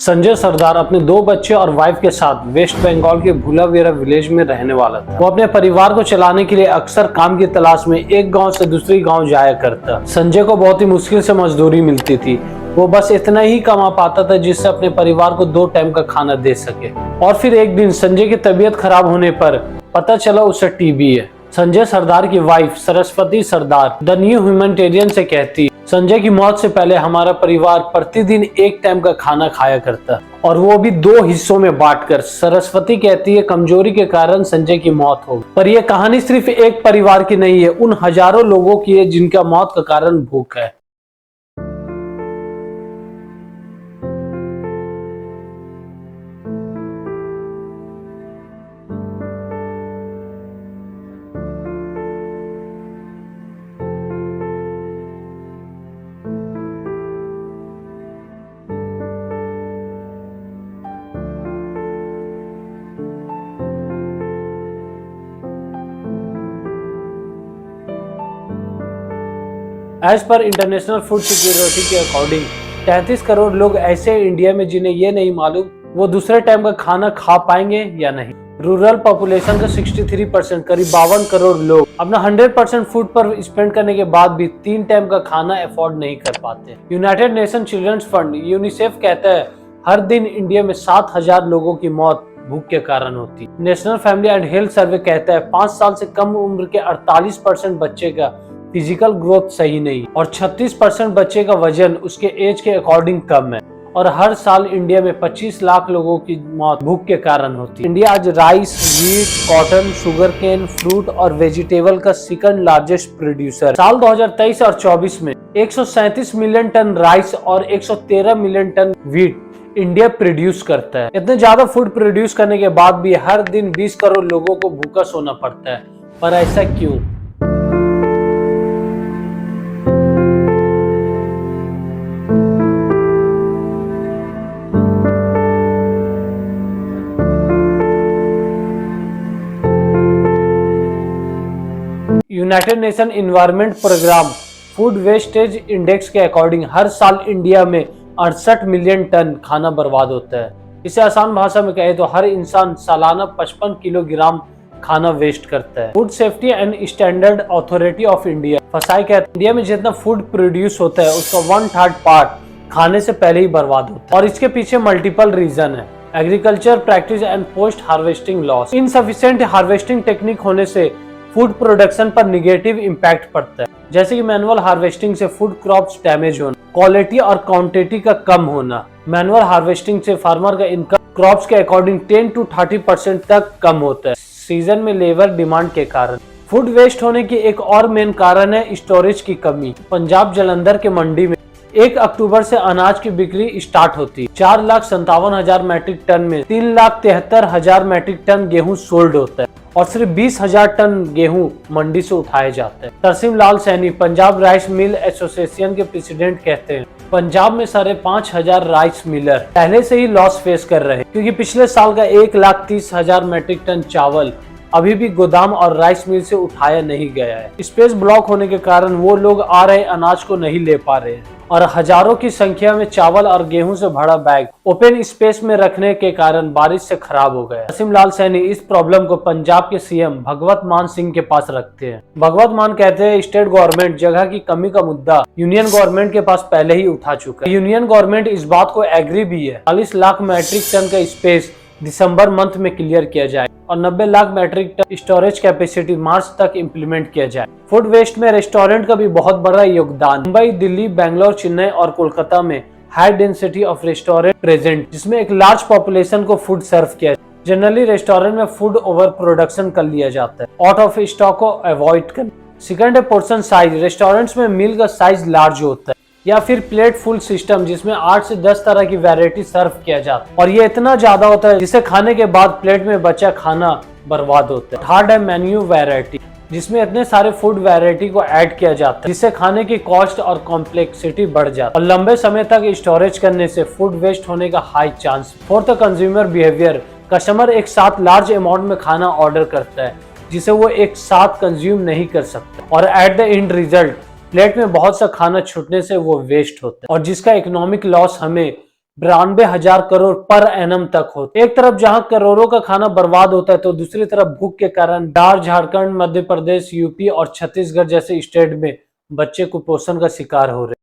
संजय सरदार अपने 2 बच्चे और वाइफ के साथ वेस्ट बंगाल के भुलावेरा विलेज में रहने वाला था। वो अपने परिवार को चलाने के लिए अक्सर काम की तलाश में एक गांव से दूसरी गांव जाया करता। संजय को बहुत ही मुश्किल से मजदूरी मिलती थी। वो बस इतना ही कमा पाता था जिससे अपने परिवार को 2 टाइम का खाना दे सके। और फिर एक दिन संजय की तबीयत खराब होने पर पता चला उसे टीबी है। संजय सरदार की wife Saraswati Sardar the new humanitarian से कहती, संजय की मौत से पहले हमारा परिवार प्रतिदिन 1 टाइम का खाना खाया करता और वो भी 2 हिस्सों में बांटकर। सरस्वती कहती है कमजोरी के कारण संजय की मौत हो, पर यह कहानी सिर्फ एक परिवार की नहीं है, उन हजारों लोगों की है जिनका मौत का कारण भूख है। As per international food security के अकॉर्डिंग 33 करोड़ लोग ऐसे हैं इंडिया में जिन्हें ये नहीं मालूम वो दूसरे टाइम का खाना खा पाएंगे या नहीं। रूरल पॉपुलेशन का 63% करीब 52 करोड़ लोग अपना 100% फूड पर स्पेंड करने के बाद भी 3 टाइम का खाना अफोर्ड नहीं कर पाते। United Nation children's fund UNICEF कहता है हर दिन इंडिया में 7,000 लोगों की मौत भूख के कारण होती। National family and health survey कहता है 5 साल से कम उम्र के 48% बच्चे का फिजिकल ग्रोथ सही नहीं और 36% बच्चे का वजन उसके एज के अकॉर्डिंग कम है। और हर साल इंडिया में 25 लाख लोगों की मौत भूख के कारण होती है। इंडिया आज rice, wheat, cotton, sugar cane, fruit और वेजिटेबल का 2nd लार्जेस्ट प्रोड्यूसर। साल 2023 और 24 में 137 मिलियन टन राइस और 113 million ton wheat India produce करता है। इतने ज्यादा फूड प्रोड्यूस करने के बाद भी हर दिन 20 करोड़ लोगों को भूखा सोना पड़ता है, पर ऐसा क्यों? United Nation environment programme food wastage index के अकॉर्डिंग हर साल इंडिया में 68 मिलियन टन खाना बर्बाद होता है। इसे आसान भाषा में कहे तो हर इंसान सालाना 55 किलोग्राम खाना वेस्ट करता है। Food safety and standard authority of India फसाई कहता है इंडिया में जितना फूड प्रोड्यूस होता है उसका 1/3 पार्ट खाने से पहले ही बर्बाद होता है और इसके पीछे मल्टीपल रीजन है। Agriculture practice and post harvesting loss, insufficient harvesting technique होने से फूड प्रोडक्शन पर निगेटिव इम्पैक्ट पड़ता है, जैसे कि मैनुअल हार्वेस्टिंग से फूड क्रॉप्स डैमेज होना, क्वालिटी और क्वांटिटी का कम होना। मैनुअल हार्वेस्टिंग से फार्मर का इनकम क्रॉप्स के अकॉर्डिंग 10 to 30% तक कम होता है सीजन में लेबर डिमांड के कारण। फूड वेस्ट होने की एक और मेन कारण है स्टोरेज की कमी। पंजाब जलंधर के मंडी में 1 अक्टूबर से अनाज की बिक्री स्टार्ट होती। 4,57,000 मैट्रिक टन में 3,73,000 मैट्रिक टन गेहूं सोल्ड होता है और सिर्फ 20,000 टन गेहूं मंडी से उठाए जाते हैं। Tarsem Lal Saini Punjab rice mill association के प्रेसिडेंट कहते हैं पंजाब में 5,500 राइस मिलर पहले से ही लॉस फेस कर रहे हैं क्योंकि पिछले साल का 1,30,000 मैट्रिक टन चावल अभी भी गोदाम और राइस मिल से उठाया नहीं गया है। स्पेस ब्लॉक होने के कारण वो लोग आ रहे अनाज को नहीं ले पा रहे हैं और हजारों की संख्या में चावल और गेहूं से भरा बैग ओपन स्पेस में रखने के कारण बारिश से खराब हो गया। तरसीम लाल सैनी इस प्रॉब्लम को पंजाब के सीएम भगवत मान सिंह के पास रखते हैं। भगवत मान कहते हैं स्टेट गवर्नमेंट जगह की कमी का मुद्दा यूनियन गवर्नमेंट के पास पहले ही उठा चुका है। यूनियन गवर्नमेंट इस बात को एग्री भी है 40 लाख मैट्रिक टन का स्पेस दिसंबर मंथ में क्लियर किया जाए और 90 lakh metric ton storage capacity March तक इंप्लीमेंट किया जाए। फूड वेस्ट में रेस्टोरेंट का भी बहुत बड़ा योगदान। मुंबई, दिल्ली, बेंगलोर, चेन्नई और कोलकाता में high density of restaurant present जिसमें एक लार्ज पॉपुलेशन को फूड सर्व किया। जनरली रेस्टोरेंट में फूड ओवर प्रोडक्शन कर लिया जाता है, आउट ऑफ स्टॉक को अवॉइड कर। सेकंड है पोर्शन साइज। रेस्टोरेंट्स में मील का साइज लार्ज होता है या फिर प्लेट फुल सिस्टम जिसमें 8 से 10 तरह की वैरायटी सर्व किया जाता है और ये इतना ज्यादा होता है जिसे खाने के बाद प्लेट में बचा खाना बर्बाद होता है। थर्ड है मेन्यू वैरायटी जिसमें इतने सारे फूड वैरायटी को ऐड किया जाता है जिससे खाने की कॉस्ट और कॉम्प्लेक्सिटी बढ़ जाती है और लंबे समय तक स्टोरेज करने से फूड वेस्ट होने का high chance. Fourth consumer behaviour. Customer एक साथ लार्ज अमाउंट में खाना ऑर्डर करता है जिसे वो एक साथ कंज्यूम नहीं कर सकता और at the end result plate में बहुत सा खाना छूटने से वो वेस्ट होता है और जिसका इकोनॉमिक लॉस हमें 92,000 करोड़ पर एनम तक हो। एक तरफ जहां करोड़ों का खाना बर्बाद होता है तो दूसरी तरफ भूख के कारण बिहार, झारखंड, मध्य प्रदेश, यूपी और छत्तीसगढ़ जैसे स्टेट में बच्चे कुपोषण का शिकार हो रहे हैं।